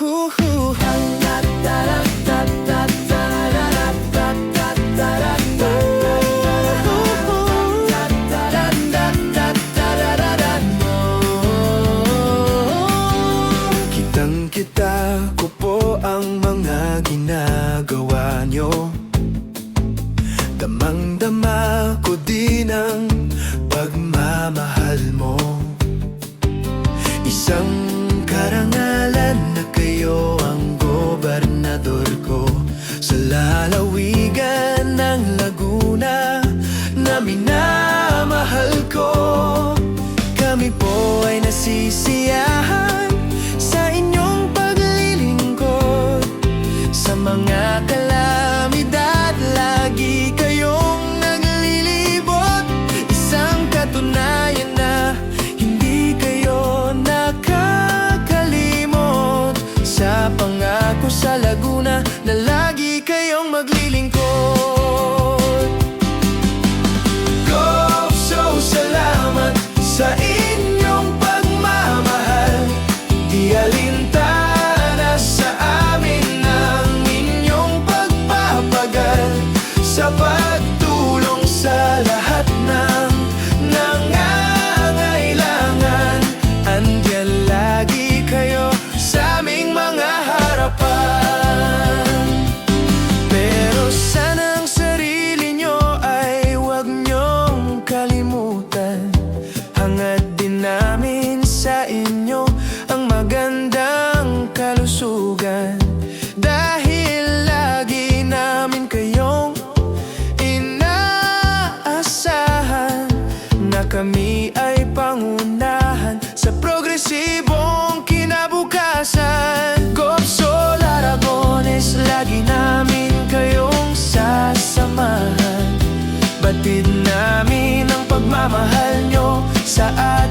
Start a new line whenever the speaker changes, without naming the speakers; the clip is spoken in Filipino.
Kitang-kita ko po ang mga ginagawa nyo. Damang-dama ko din ang pagmamahal mo. Isang karangalan na kayo ang gobernador ko sa lalawigan ng Laguna na minamahal ko. Kami po ay nasisiyahan sa inyong paglilingkod. Sa mga kalamidad, lagi kayong naglilibot. Isang katunayan na hindi kayo nakakalimot sa pangako sa Laguna na lagi kayong maglilingkod. So salamat sa inyong pagmamahal. Di alintana sa amin ang inyong pagpapagal sa pagtulong sa lahat ng nangangailangan. Andiyan lagi kayo sa aming mga harapan. Pero sana ang sarili nyo ay huwag nyong kalimutan. Hangad din namin sa inyo ang magandang kalusugan. Dahil lagi namin kayong inaasahan na kami ay pangunahan sa progresibong kinabukasan. Gopsol Aragones, lagi namin kayong sasamahan. Batid namin ang pagmamahal nyo sa atin.